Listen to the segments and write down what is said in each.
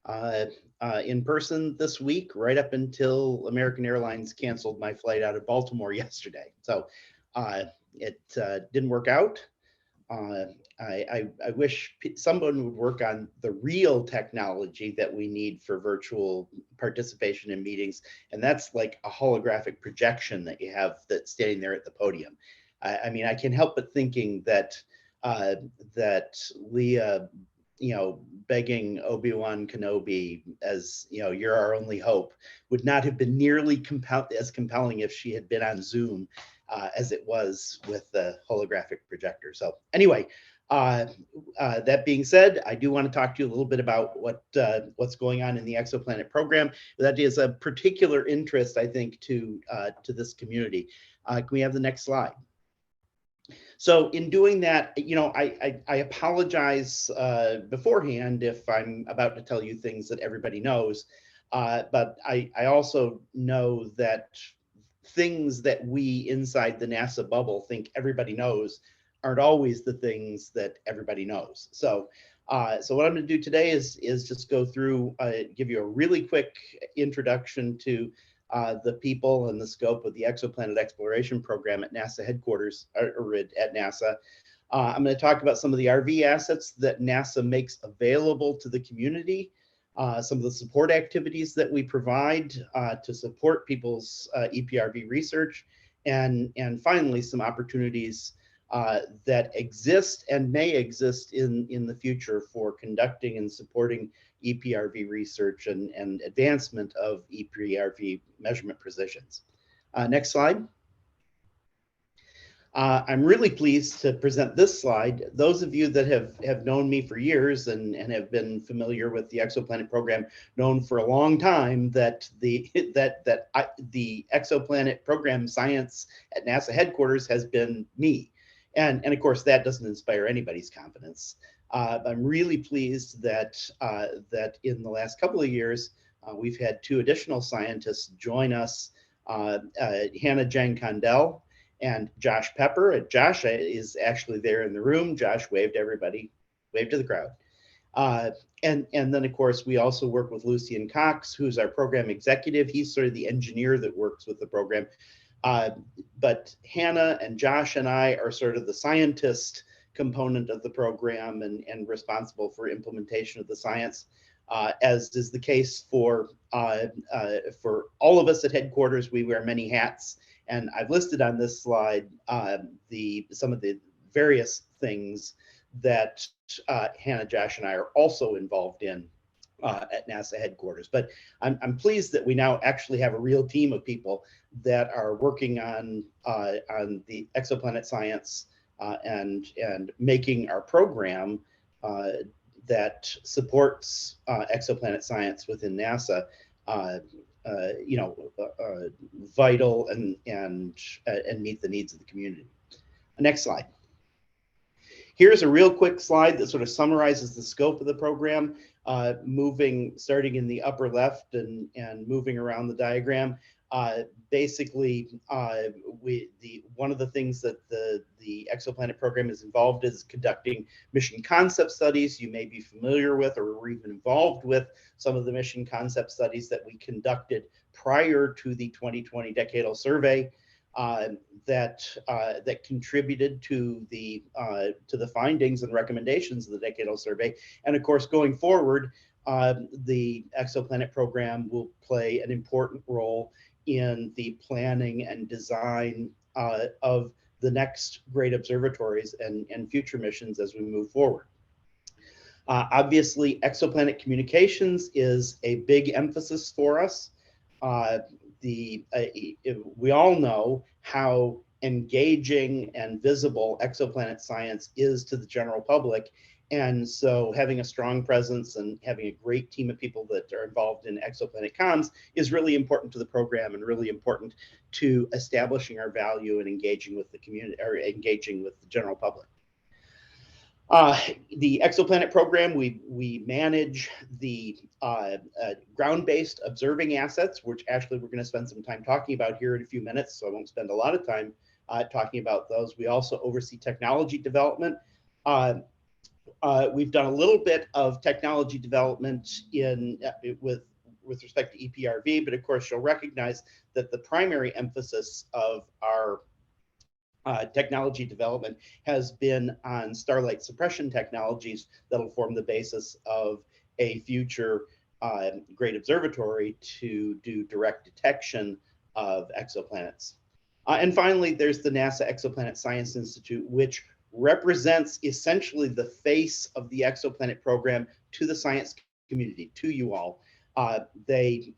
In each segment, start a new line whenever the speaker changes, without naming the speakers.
in person this week, right up until American Airlines canceled my flight out of Baltimore yesterday. So it didn't work out. I wish someone would work on the real technology that we need for virtual participation in meetings. And that's like a holographic projection that you have that's standing there at the podium. I mean, I can't help but thinking that that Leah, begging Obi-Wan Kenobi as, you're our only hope, would not have been nearly as compelling if she had been on Zoom as it was with the holographic projector. So anyway, that being said, I do want to talk to you a little bit about what's going on in the exoplanet program. That is a particular interest, I think, to this community. Can we have the next slide? So in doing that, I apologize beforehand if I'm about to tell you things that everybody knows, but I also know that things that we inside the NASA bubble think everybody knows aren't always the things that everybody knows. So what I'm going to do today is just go through, give you a really quick introduction to the people and the scope of the exoplanet exploration program at NASA headquarters, or at NASA. I'm going to talk about some of the RV assets that NASA makes available to the community, some of the support activities that we provide to support people's EPRV research, and finally some opportunities that exist and may exist in the future for conducting and supporting EPRV research and advancement of EPRV measurement precisions. Next slide. I'm really pleased to present this slide. Those of you that have known me for years and have been familiar with the exoplanet program, known for a long time that the exoplanet program science at NASA headquarters has been me. And of course, that doesn't inspire anybody's confidence. I'm really pleased that in the last couple of years, we've had two additional scientists join us, Hannah Jang Condell and Josh Pepper. Josh is actually there in the room. Josh waved everybody, waved to the crowd. And then, of course, we also work with Lucian Cox, who's our program executive. He's sort of the engineer that works with the program. But Hannah and Josh and I are sort of the scientist component of the program and responsible for implementation of the science, as is the case for all of us at headquarters. We wear many hats, and I've listed on this slide some of the various things that Hannah, Josh, and I are also involved in at NASA headquarters. But I'm pleased that we now actually have a real team of people that are working on the exoplanet science and making our program that supports exoplanet science within NASA vital and meet the needs of the community. Next slide. Here's a real quick slide that sort of summarizes the scope of the program, starting in the upper left and moving around the diagram. Basically, one of the things that the exoplanet program is involved is conducting mission concept studies. You may be familiar with or were even involved with some of the mission concept studies that we conducted prior to the 2020 decadal survey. That contributed to the findings and recommendations of the decadal survey. And of course, going forward, the exoplanet program will play an important role in the planning and design of the next great observatories and future missions as we move forward. Obviously, exoplanet communications is a big emphasis for us. We all know how engaging and visible exoplanet science is to the general public. And so having a strong presence and having a great team of people that are involved in exoplanet comms is really important to the program and really important to establishing our value and engaging with the community, or engaging with the general public. The exoplanet program, we manage the ground-based observing assets, which actually we're going to spend some time talking about here in a few minutes, so I won't spend a lot of time talking about those. We also oversee technology development. we've done a little bit of technology development with respect to EPRV, but of course you'll recognize that the primary emphasis of our technology development has been on starlight suppression technologies that'll form the basis of a future great observatory to do direct detection of exoplanets. And finally, there's the NASA Exoplanet Science Institute, which represents essentially the face of the exoplanet program to the science community, to you all. They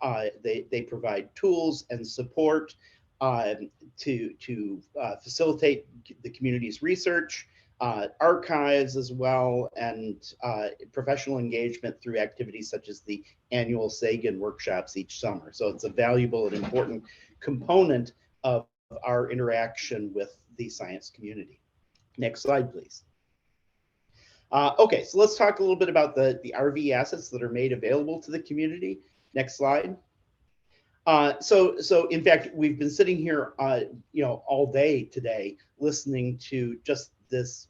provide tools and support to facilitate the community's research, archives as well, and professional engagement through activities such as the annual Sagan workshops each summer. So it's a valuable and important component of our interaction with the science community. Next slide, please. Okay, so let's talk a little bit about the RV assets that are made available to the community. Next slide. So in fact, we've been sitting here, all day today, listening to just this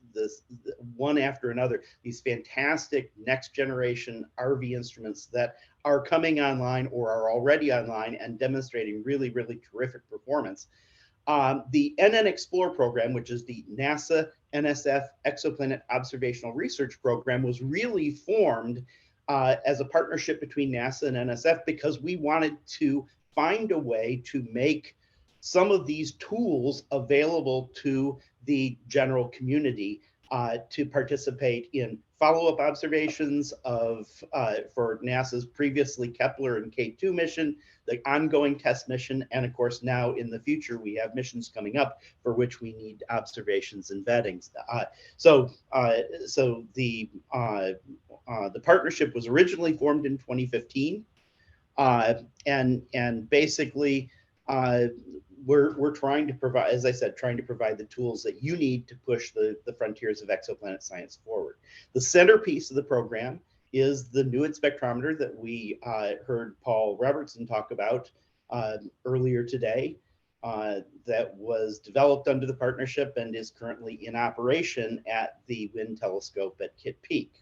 one after another, these fantastic next generation RV instruments that are coming online or are already online and demonstrating really, really terrific performance. The NN Explore program, which is the NASA NSF Exoplanet Observational Research Program, was really formed as a partnership between NASA and NSF because we wanted to find a way to make some of these tools available to the general community to participate in follow-up observations for NASA's previously Kepler and K2 mission, the ongoing test mission, and of course now in the future we have missions coming up for which we need observations and vettings. So the partnership was originally formed in 2015, and basically we're trying to provide, as I said, trying to provide the tools that you need to push the frontiers of exoplanet science forward. The centerpiece of the program is the NUID spectrometer that we heard Paul Robertson talk about earlier today, that was developed under the partnership and is currently in operation at the Wind Telescope at Kitt Peak.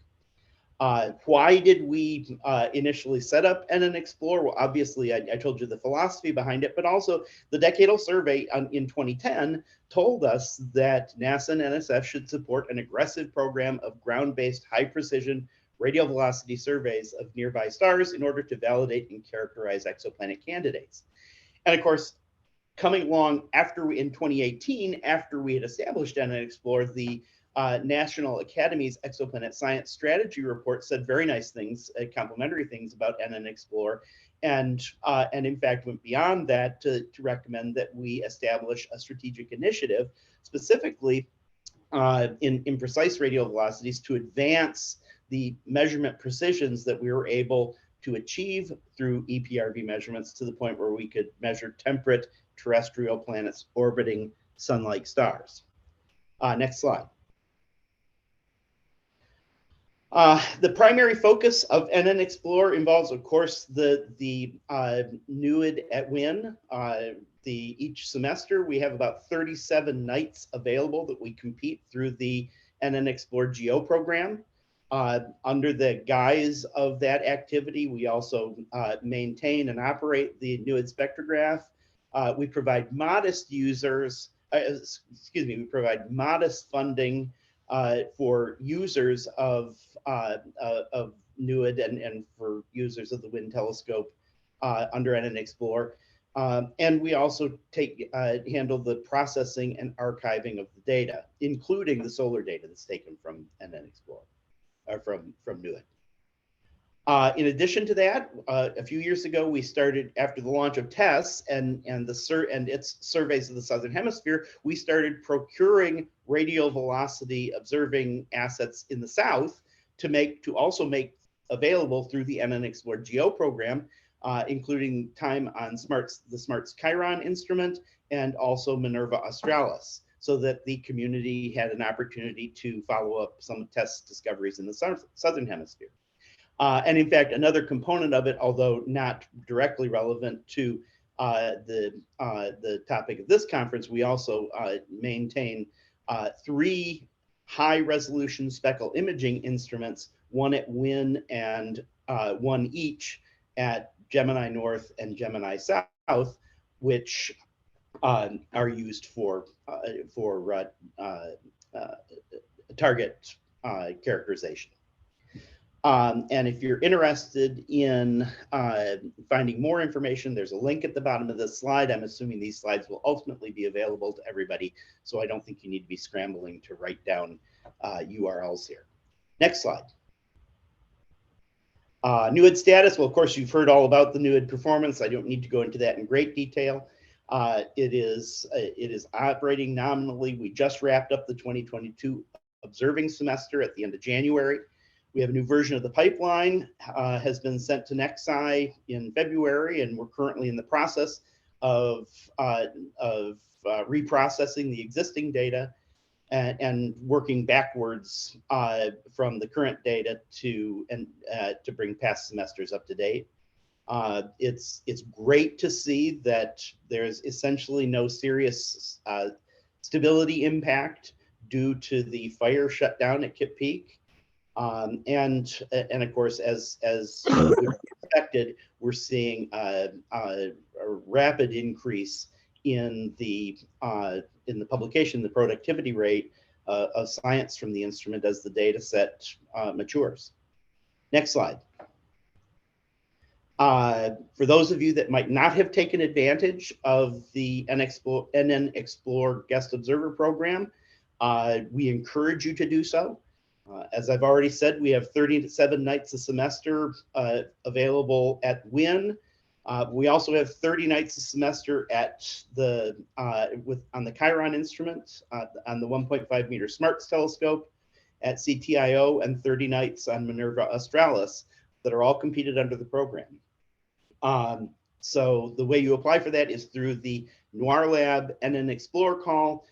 Why did we initially set up NN Explore? Well, obviously, I told you the philosophy behind it, but also the decadal survey in 2010 told us that NASA and NSF should support an aggressive program of ground-based, high-precision radial velocity surveys of nearby stars in order to validate and characterize exoplanet candidates. And of course, coming along in 2018, after we had established NN Explore, the National Academy's Exoplanet Science Strategy Report said very nice things, complimentary things about NN Explore, and in fact went beyond that to recommend that we establish a strategic initiative specifically in precise radial velocities to advance the measurement precisions that we were able to achieve through EPRV measurements to the point where we could measure temperate terrestrial planets orbiting sun-like stars. Next slide. The primary focus of NN Explore involves, of course, the NUID at WIN. Each semester, we have about 37 nights available that we compete through the NN Explore GEO program. Under the guise of that activity, we also maintain and operate the NUID spectrograph. We provide modest we provide modest funding for users of NUID and for users of the Wind Telescope under NN Explore. And we also handle the processing and archiving of the data, including the solar data that's taken from NN Explore, or from NUID. In addition to that, a few years ago, we started, after the launch of TESS and its surveys of the Southern Hemisphere, we started procuring radial velocity observing assets in the South to also make available through the NN Explore GEO program, including time on the SMARTS Chiron instrument and also Minerva Australis, so that the community had an opportunity to follow up some TESS discoveries in the Southern Hemisphere. And in fact, another component of it, although not directly relevant to the topic of this conference, we also maintain 3 high resolution speckle imaging instruments, one at WIN and one each at Gemini North and Gemini South, which are used for target characterization. And if you're interested in finding more information, there's a link at the bottom of this slide. I'm assuming these slides will ultimately be available to everybody, so I don't think you need to be scrambling to write down URLs here. Next slide. NUID status. Well, of course, you've heard all about the NUID performance. I don't need to go into that in great detail. It is operating nominally. We just wrapped up the 2022 observing semester at the end of January. We have a new version of the pipeline, has been sent to NEXI in February, and we're currently in the process of reprocessing the existing data and working backwards from the current data to bring past semesters up to date. It's great to see that there's essentially no serious stability impact due to the fire shutdown at Kip Peak. And of course, as expected, we're seeing a rapid increase in the publication, the productivity rate of science from the instrument as the data set matures. Next slide. For those of you that might not have taken advantage of the NN Explore Guest Observer Program, we encourage you to do so. As I've already said, we have 37 nights a semester available at WIN. We also have 30 nights a semester at the on the Chiron instrument on the 1.5 meter SMARTS telescope at CTIO, and 30 nights on Minerva Australis that are all competed under the program. So the way you apply for that is through the Noir Lab NN Explore call.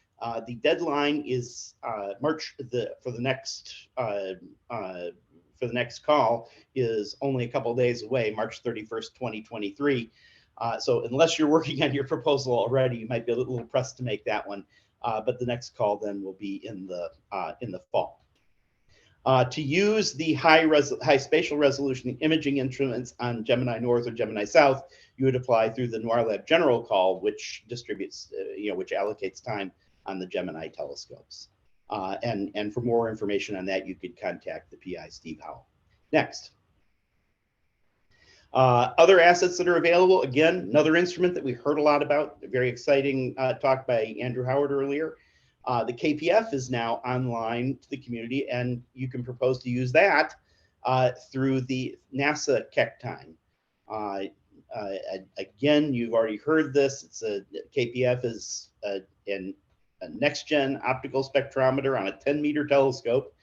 The deadline is for the next call is only a couple of days away, March 31st, 2023. So unless you're working on your proposal already, you might be a little pressed to make that one. But the next call then will be in the fall. To use the high spatial resolution imaging instruments on Gemini North or Gemini South, you would apply through the Noir Lab general call, which distributes, which allocates time on the Gemini telescopes. And for more information on that, you could contact the PI, Steve Howell. Next. Other assets that are available, again, another instrument that we heard a lot about, a very exciting talk by Andrew Howard earlier. The KPF is now online to the community, and you can propose to use that through the NASA Keck time. Again, you've already heard this. KPF is a next-gen optical spectrometer on a 10-meter telescope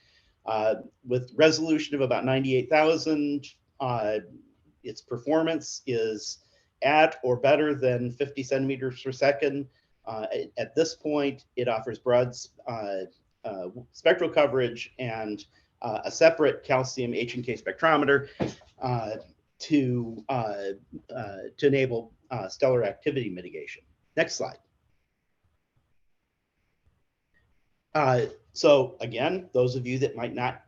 with resolution of about 98,000. Its performance is at or better than 50 centimeters per second. At this point, it offers broad spectral coverage and a separate calcium H&K spectrometer to enable stellar activity mitigation. Next slide. So again, those of you that might not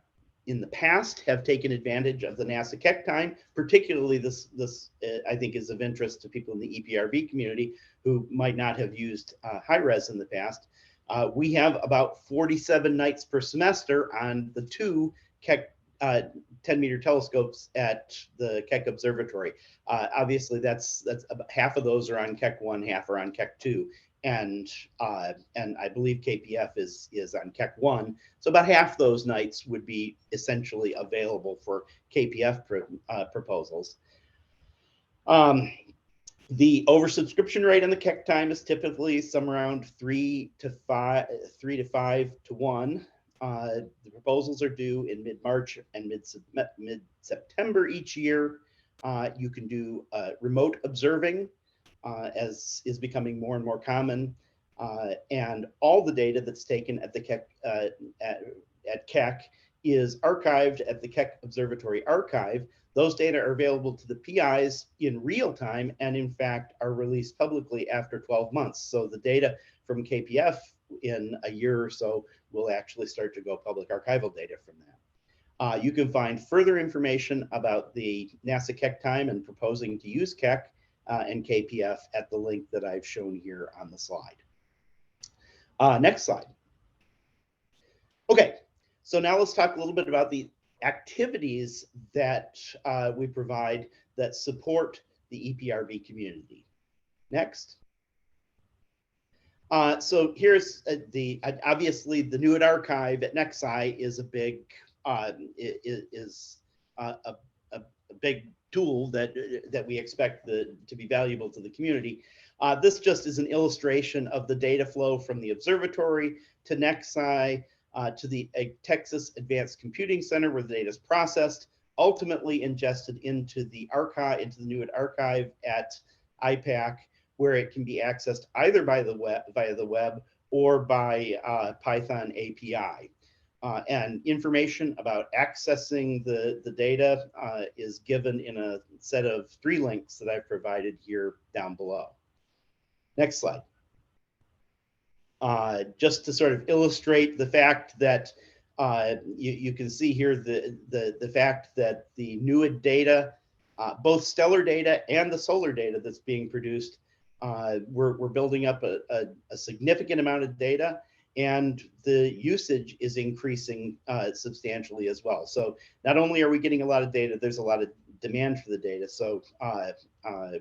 in the past have taken advantage of the NASA Keck time, particularly this I think is of interest to people in the EPRV community who might not have used high-res in the past. We have about 47 nights per semester on the two Keck 10-meter telescopes at the Keck Observatory. Obviously, that's about half of those are on Keck 1, half are on Keck 2. And I believe KPF is on Keck 1. So about half those nights would be essentially available for KPF proposals. The oversubscription rate on the Keck time is typically somewhere around 3 to 5 to 1. The proposals are due in mid-March and mid-September each year. You can do remote observing, as is becoming more and more common, and all the data that's taken at the Keck at Keck is archived at the Keck Observatory Archive. Those data are available to the PIs in real time, and in fact are released publicly after 12 months. So the data from KPF in a year or so, we'll actually start to go public archival data from that. You can find further information about the NASA Keck time and proposing to use Keck and KPF at the link that I've shown here on the slide. Next slide. Okay, so now let's talk a little bit about the activities that we provide that support the EPRV community. Next. So here's obviously the Newitt Archive at NextSci is a big a big tool that we expect to be valuable to the community. This just is an illustration of the data flow from the observatory to NextSci to the Texas Advanced Computing Center, where the data is processed, ultimately ingested into the archive, into the Newitt Archive at IPAC, where it can be accessed either by the web, via the web, or by Python API. And information about accessing the data is given in a set of 3 links that I've provided here down below. Next slide. Just to sort of illustrate the fact that you can see here the fact that the Newitt data, both stellar data and the solar data that's being produced, we're building up a significant amount of data, and the usage is increasing substantially as well. So not only are we getting a lot of data, there's a lot of demand for the data. So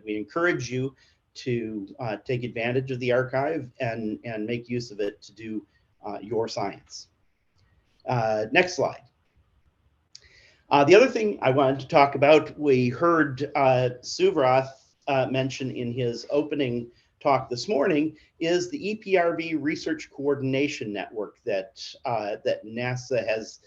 we encourage you to take advantage of the archive and make use of it to do your science. Next slide. The other thing I wanted to talk about, we heard Suvroth mention in his opening talk this morning, is the EPRV Research Coordination Network that NASA has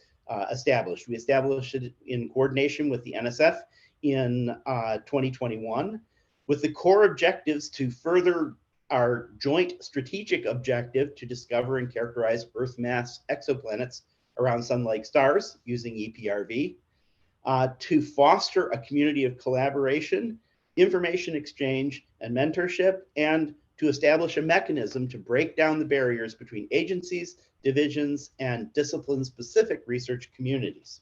established. We established it in coordination with the NSF in 2021, with the core objectives to further our joint strategic objective to discover and characterize Earth mass exoplanets around sun-like stars using EPRV, to foster a community of collaboration, information exchange, and mentorship, and to establish a mechanism to break down the barriers between agencies, divisions, and discipline-specific research communities.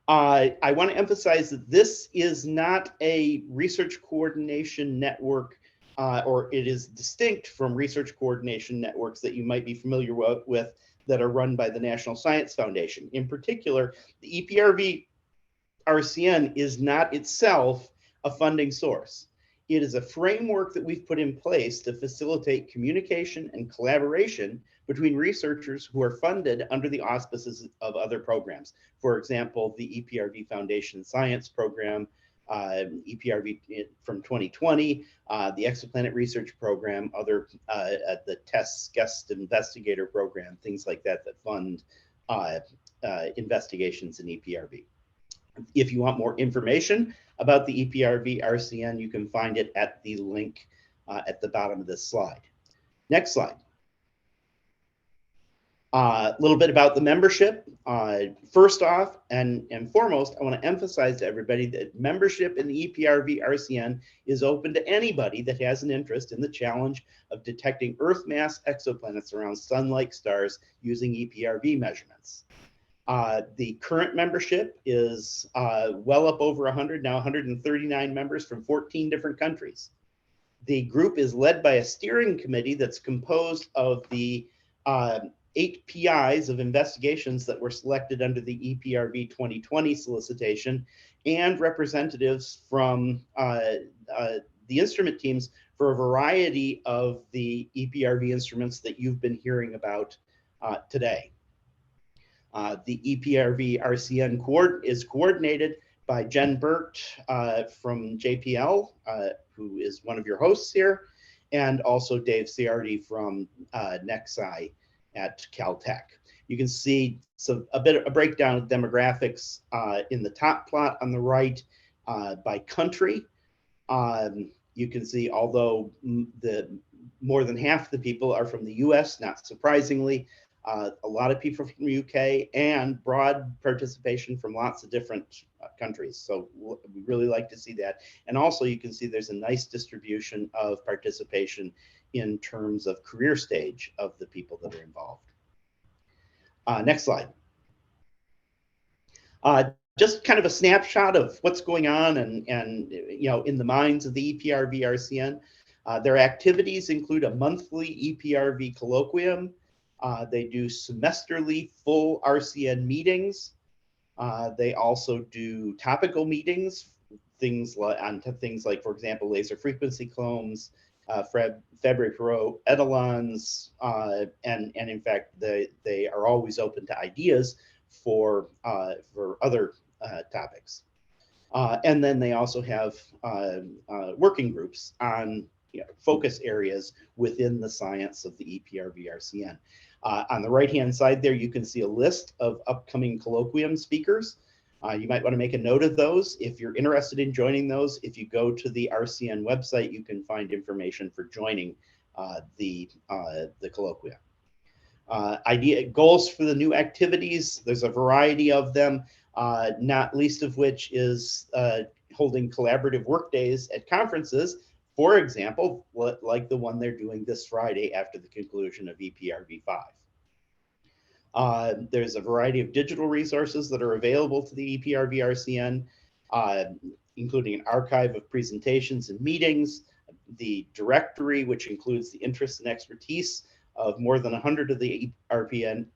I want to emphasize that this is not a research coordination network, or it is distinct from research coordination networks that you might be familiar with that are run by the National Science Foundation. In particular, the EPRV RCN is not itself a funding source. It is a framework that we've put in place to facilitate communication and collaboration between researchers who are funded under the auspices of other programs. For example, the EPRV Foundation Science Program, EPRV from 2020, the Exoplanet Research Program, other the TESS Guest Investigator Program, things like that that fund investigations in EPRV. If you want more information about the EPRV RCN, you can find it at the link at the bottom of this slide. Next slide. A little bit about the membership. First off and foremost, I want to emphasize to everybody that membership in the EPRV RCN is open to anybody that has an interest in the challenge of detecting Earth mass exoplanets around sun-like stars using EPRV measurements. The current membership is well up over 100, now 139 members from 14 different countries. The group is led by a steering committee that's composed of the 8 PIs of investigations that were selected under the EPRV 2020 solicitation, and representatives from the instrument teams for a variety of the EPRV instruments that you've been hearing about today. The EPRV RCN is coordinated by Jen Burt from JPL, who is one of your hosts here, and also Dave Ciardi from NextSci at Caltech. You can see a breakdown of demographics in the top plot on the right by country. You can see, although more than half the people are from the US, not surprisingly, a lot of people from the UK, and broad participation from lots of different countries. So we really like to see that. And also you can see there's a nice distribution of participation in terms of career stage of the people that are involved. Next slide. Just kind of a snapshot of what's going on and in the minds of the EPRV RCN. Their activities include a monthly EPRV colloquium. They do semesterly full RCN meetings. They also do topical meetings, things like, for example, laser frequency clones, Fabry-Perot etalons, and in fact, they are always open to ideas for other topics. And then they also have working groups on focus areas within the science of the EPRV RCN. On the right-hand side there, you can see a list of upcoming colloquium speakers. You might want to make a note of those. If you're interested in joining those, if you go to the RCN website, you can find information for joining the colloquia. Goals for the new activities, there's a variety of them, not least of which is holding collaborative work days at conferences, for example, like the one they're doing this Friday after the conclusion of EPRV 5. There's a variety of digital resources that are available to the EPRV RCN, including an archive of presentations and meetings, the directory, which includes the interests and expertise of more than 100 of the RCN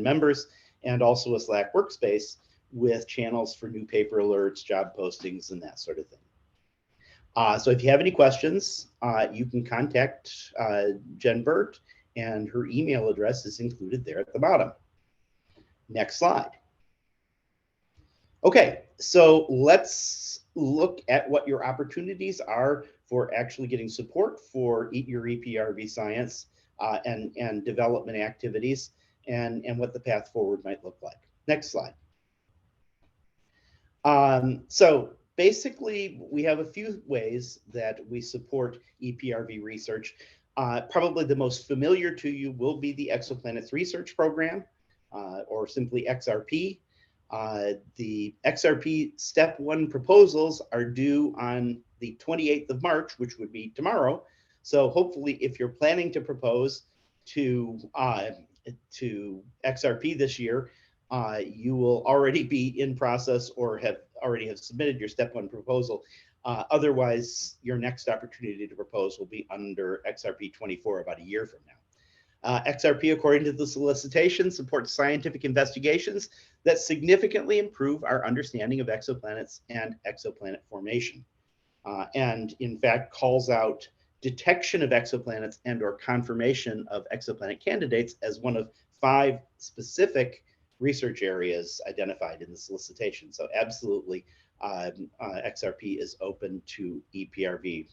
members, and also a Slack workspace with channels for new paper alerts, job postings, and that sort of thing. So if you have any questions, you can contact Jen Burt, and her email address is included there at the bottom. Next slide. Okay, so let's look at what your opportunities are for actually getting support for your EPRV science and development activities, and what the path forward might look like. Next slide. So basically, we have a few ways that we support EPRV research. Probably the most familiar to you will be the Exoplanets Research Program, or simply XRP. The XRP Step 1 proposals are due on the 28th of March, which would be tomorrow. So hopefully, if you're planning to propose to XRP this year, you will already be in process or already have submitted your Step 1 proposal. Otherwise, your next opportunity to propose will be under XRP 24 about a year from now. XRP, according to the solicitation, supports scientific investigations that significantly improve our understanding of exoplanets and exoplanet formation, and in fact calls out detection of exoplanets and or confirmation of exoplanet candidates as one of 5 specific research areas identified in the solicitation. So absolutely, XRP is open to EPRV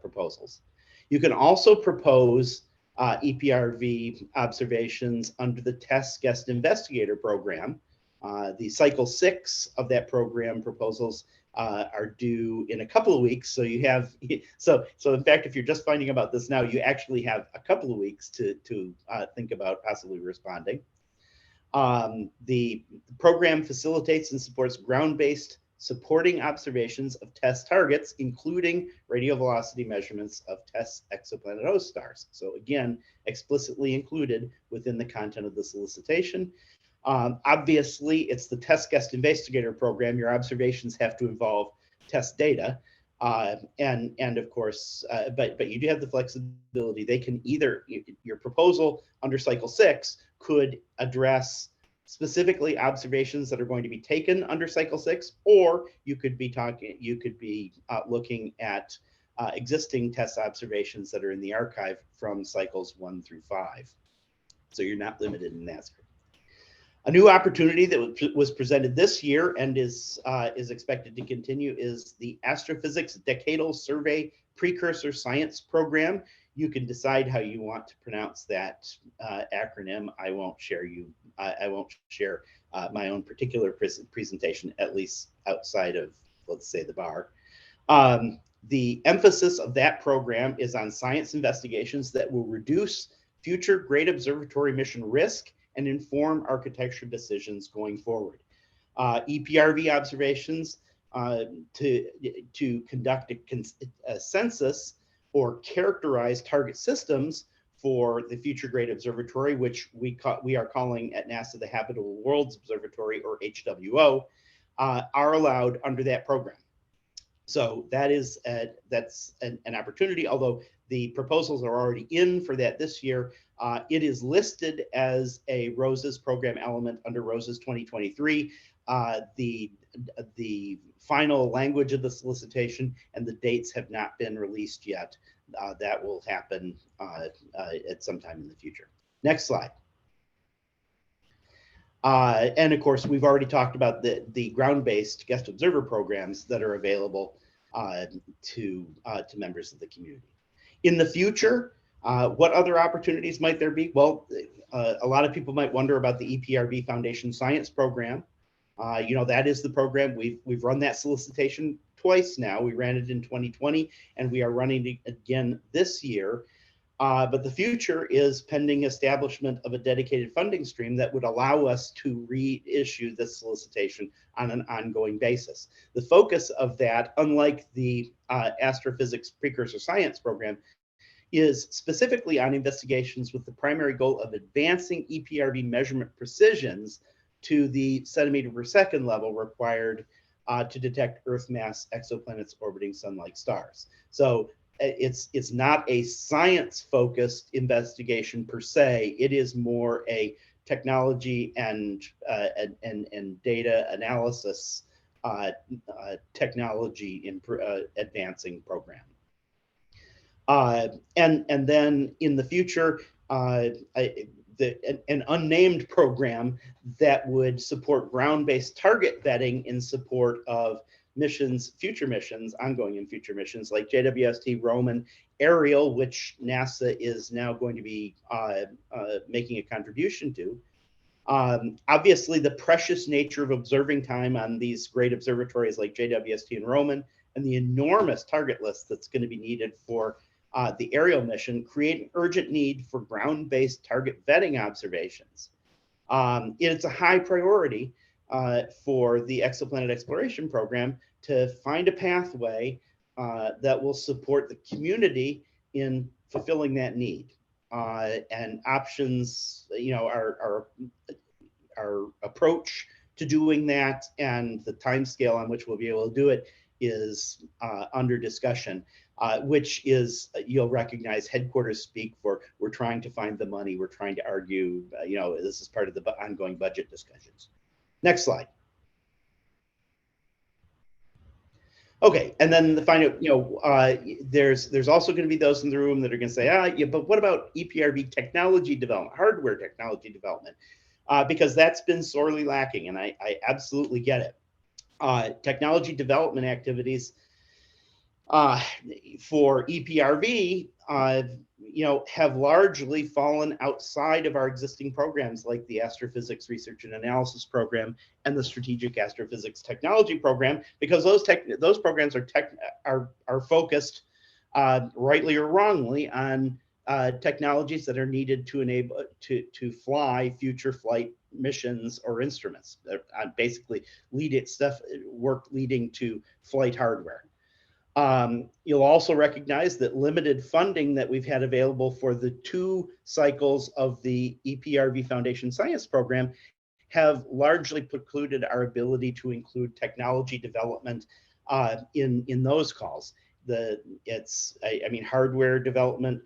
proposals. You can also propose EPRV observations under the TESS Guest Investigator Program. The cycle 6 of that program proposals are due in a couple of weeks. So you have, so in fact, if you're just finding about this now, you actually have a couple of weeks to think about possibly responding. The program facilitates and supports ground-based supporting observations of TESS targets, including radio velocity measurements of TESS exoplanet host stars. So again, explicitly included within the content of the solicitation. Obviously, it's the TESS Guest Investigator Program. Your observations have to involve TESS data. And of course, but you do have the flexibility. They can either, your proposal under cycle 6 could address specifically observations that are going to be taken under cycle 6, or you could be looking at existing TESS observations that are in the archive from cycles 1 through 5. So you're not limited in that. A new opportunity that was presented this year and is expected to continue is the Astrophysics Decadal Survey Precursor Science Program. You can decide how you want to pronounce that acronym. I won't share my own particular presentation, at least outside of, let's say, the bar. The emphasis of that program is on science investigations that will reduce future Great Observatory mission risk and inform architecture decisions going forward. EPRV observations to conduct a census or characterize target systems for the future Great Observatory, which we are calling at NASA the Habitable Worlds Observatory, or HWO, are allowed under that program. So that's an opportunity, although the proposals are already in for that this year. It is listed as a ROSES program element under ROSES 2023. The final language of the solicitation and the dates have not been released yet. That will happen at some time in the future. Next slide. And of course, we've already talked about the ground-based guest observer programs that are available to members of the community. In the future, what other opportunities might there be? Well, a lot of people might wonder about the EPRV Foundation Science Program. That is the program. We've run that solicitation twice now. We ran it in 2020, and we are running it again this year. But the future is pending establishment of a dedicated funding stream that would allow us to reissue this solicitation on an ongoing basis. The focus of that, unlike the Astrophysics Precursor Science Program, is specifically on investigations with the primary goal of advancing EPRV measurement precisions to the centimeter per second level required to detect Earth mass exoplanets orbiting sun-like stars. So it's not a science-focused investigation per se. It is more a technology and data analysis technology advancing program. And then in the future, an unnamed program that would support ground-based target vetting in support of missions, future missions, ongoing and future missions like JWST, Roman, Ariel, which NASA is now going to be making a contribution to. Obviously, the precious nature of observing time on these great observatories like JWST and Roman, and the enormous target list that's going to be needed for the Ariel mission create an urgent need for ground-based target vetting observations. It's a high priority for the exoplanet exploration program to find a pathway that will support the community in fulfilling that need. And options, our approach to doing that and the time scale on which we'll be able to do it is under discussion, which is, you'll recognize headquarters speak for, we're trying to find the money, we're trying to argue, this is part of the ongoing budget discussions. Next slide. Okay, and then the final, there's also going to be those in the room that are going to say, yeah, but what about EPRV technology development, hardware technology development? Because that's been sorely lacking, and I absolutely get it. Technology development activities for EPRV, have largely fallen outside of our existing programs like the Astrophysics Research and Analysis Program and the Strategic Astrophysics Technology Program, because those programs are focused, rightly or wrongly, on technologies that are needed to enable to fly future flight missions or instruments. Basically, work leading to flight hardware. You'll also recognize that limited funding that we've had available for the 2 cycles of the EPRV Foundation Science Program have largely precluded our ability to include technology development in those calls. Hardware development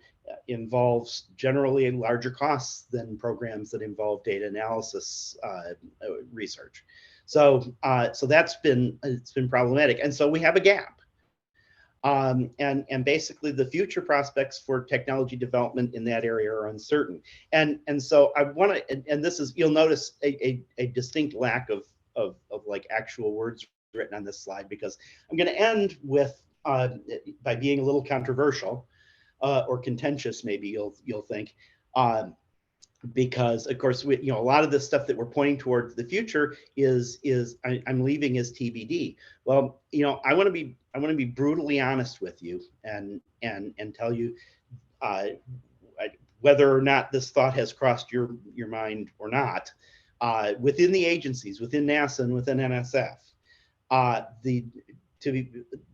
involves generally larger costs than programs that involve data analysis research. So it's been problematic, and so we have a gap. And basically the future prospects for technology development in that area are uncertain. And so I want to, and this is, you'll notice a distinct lack of like actual words written on this slide, because I'm going to end with, by being a little controversial or contentious, maybe you'll think, because of course a lot of this stuff that we're pointing towards the future I'm leaving as TBD. Well, I want to be brutally honest with you and tell you whether or not this thought has crossed your mind or not, within the agencies, within NASA and within NSF, the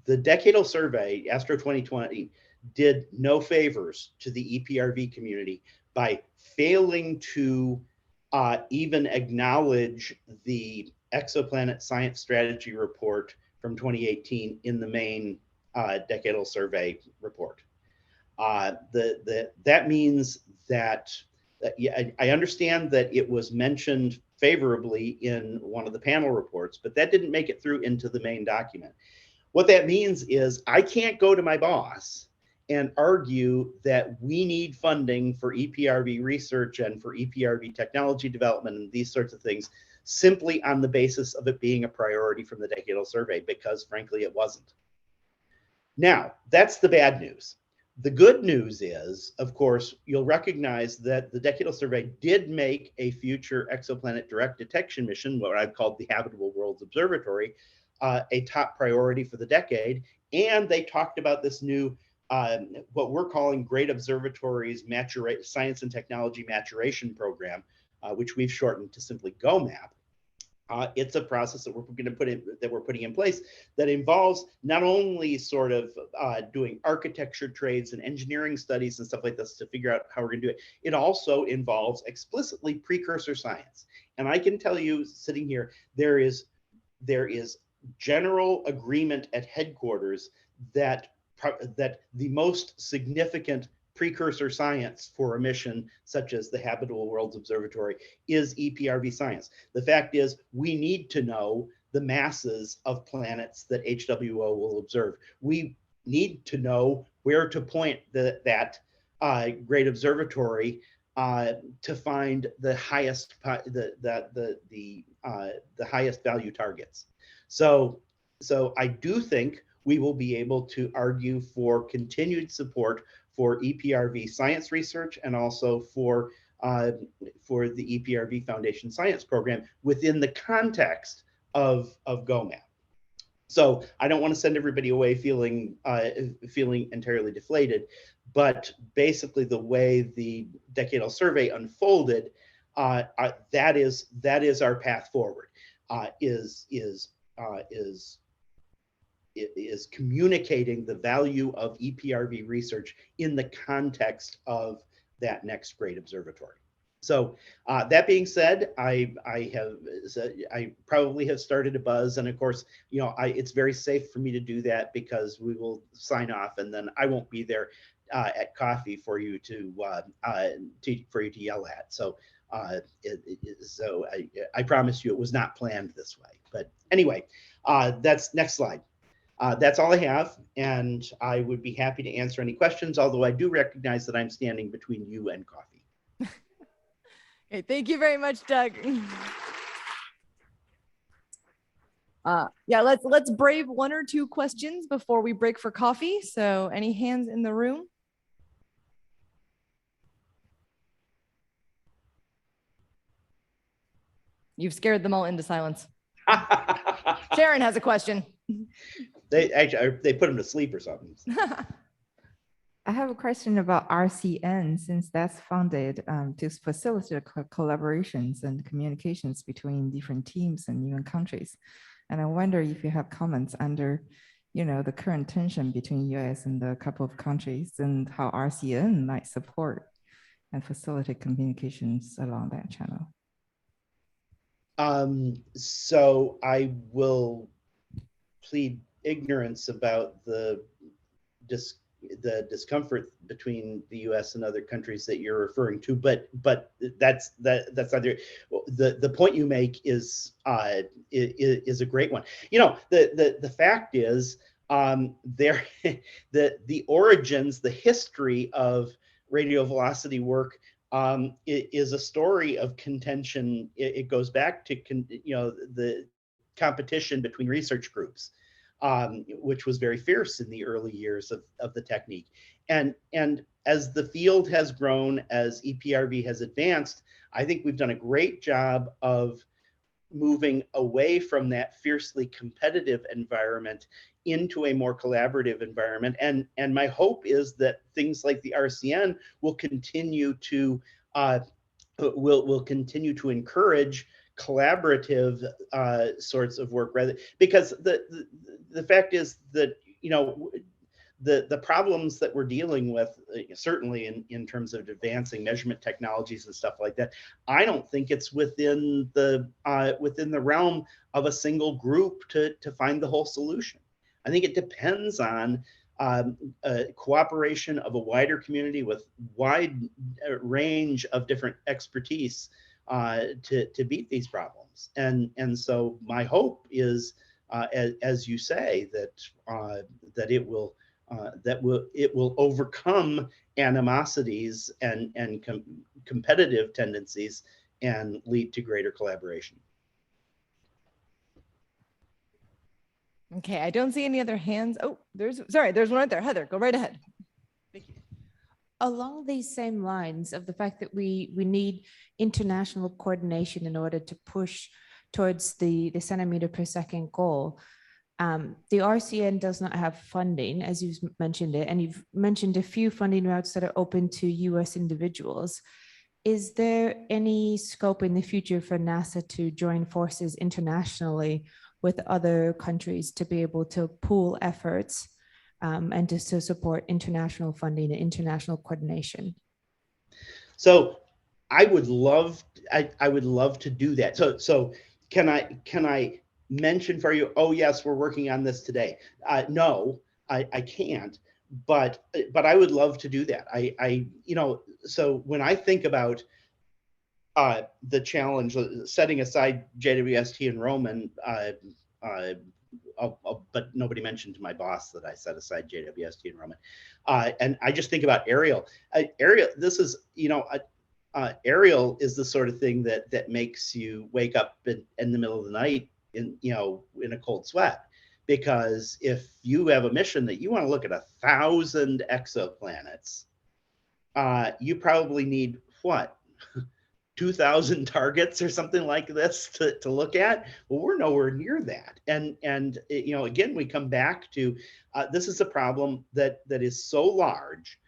decadal survey, Astro 2020, did no favors to the EPRV community by failing to even acknowledge the exoplanet science strategy report from 2018 in the main decadal survey report. That means that I understand that it was mentioned favorably in one of the panel reports, but that didn't make it through into the main document. What that means is I can't go to my boss and argue that we need funding for EPRV research and for EPRV technology development and these sorts of things simply on the basis of it being a priority from the decadal survey, because frankly, it wasn't. Now, that's the bad news. The good news is, of course, you'll recognize that the decadal survey did make a future exoplanet direct detection mission, what I've called the Habitable Worlds Observatory, a top priority for the decade. And they talked about this new, what we're calling Great Observatories Science and Technology Maturation Program, which we've shortened to simply GOMAP. It's a process that we're putting in place that involves not only sort of doing architecture trades and engineering studies and stuff like this to figure out how we're going to do it. It also involves explicitly precursor science. And I can tell you, sitting here, there is general agreement at headquarters that the most significant precursor science for a mission such as the Habitable Worlds Observatory is EPRV science. The fact is, we need to know the masses of planets that HWO will observe. We need to know where to point that great observatory to find the highest highest value targets. So I do think we will be able to argue for continued support for EPRV science research and also for the EPRV Foundation Science Program within the context of GOMAP. So I don't want to send everybody away feeling entirely deflated, but basically the way the decadal survey unfolded, that is our path forward. Is communicating the value of EPRV research in the context of that next great observatory. So that being said, I probably have started a buzz, and of course, it's very safe for me to do that because we will sign off, and then I won't be there at coffee for you to yell at. So I promise you, it was not planned this way. But anyway, that's next slide. That's all I have, and I would be happy to answer any questions, although I do recognize that I'm standing between you and coffee.
Okay, thank you very much, Doug. Yeah, let's brave one or two questions before we break for coffee. So any hands in the room? You've scared them all into silence. Sharon has a question.
They put them to sleep or something.
I have a question about RCN, since that's funded to facilitate collaborations and communications between different teams and even countries. And I wonder if you have comments under, the current tension between US and a couple of countries, and how RCN might support and facilitate communications along that channel.
So I will plead ignorance about the discomfort between the U.S. and other countries that you're referring to, but that's either the point you make is a great one. The fact is the origins, the history of radio velocity work is a story of contention. It goes back to the competition between research groups, which was very fierce in the early years of the technique. And as the field has grown, as EPRV has advanced, I think we've done a great job of moving away from that fiercely competitive environment into a more collaborative environment. And my hope is that things like the RCN will continue to will continue to encourage collaborative sorts of work, rather, because the fact is that, you know, the problems that we're dealing with, certainly in terms of advancing measurement technologies and stuff like that, I don't think it's within the realm of a single group to find the whole solution. I think it depends on cooperation of a wider community with wide range of different expertise to beat these problems. And so my hope is, as you say, that it will overcome animosities and competitive tendencies and lead to greater collaboration.
Okay, I don't see any other hands. Oh, there's one right there. Heather, go right ahead. Thank you.
Along these same lines of the fact that we need international coordination in order to push towards the centimeter per second goal, the RCN does not have funding, as you've mentioned it, and you've mentioned a few funding routes that are open to US individuals. Is there any scope in the future for NASA to join forces internationally with other countries to be able to pool efforts and just to support international funding and international coordination?
So I would love to do that. So can I mention for you, oh yes, we're working on this today? No, I can't, but I would love to do that. So when I think about the challenge, setting aside JWST and Roman, but nobody mentioned to my boss that I set aside JWST and Roman, and I just think about Ariel. Ariel, this is, Ariel is the sort of thing that makes you wake up in the middle of the night in a cold sweat, because if you have a mission that you want to look at 1,000 exoplanets, you probably need what? 2,000 targets or something like this to look at. Well, we're nowhere near that. And again, we come back to this is a problem that is so large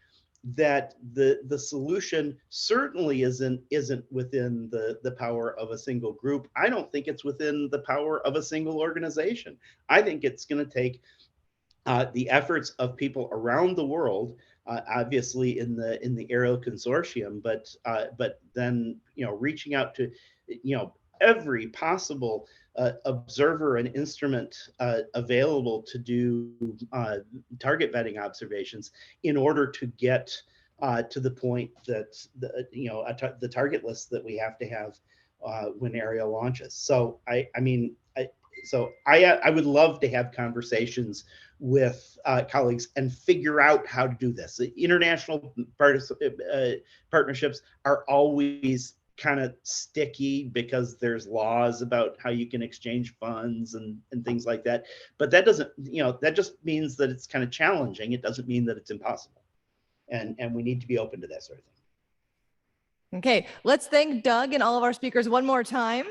that the solution certainly isn't within the power of a single group. I don't think it's within the power of a single organization. I think it's going to take the efforts of people around the world, obviously in the Aerial Consortium, but then reaching out to every possible observer and instrument available to do target vetting observations in order to get to the point that the target list that we have to have when Ariel launches. So I would love to have conversations with colleagues and figure out how to do this. The international partnerships are always kind of sticky because there's laws about how you can exchange funds and things like that. But that doesn't, that just means that it's kind of challenging. It doesn't mean that it's impossible. And we need to be open to that sort of thing.
Okay, let's thank Doug and all of our speakers one more time.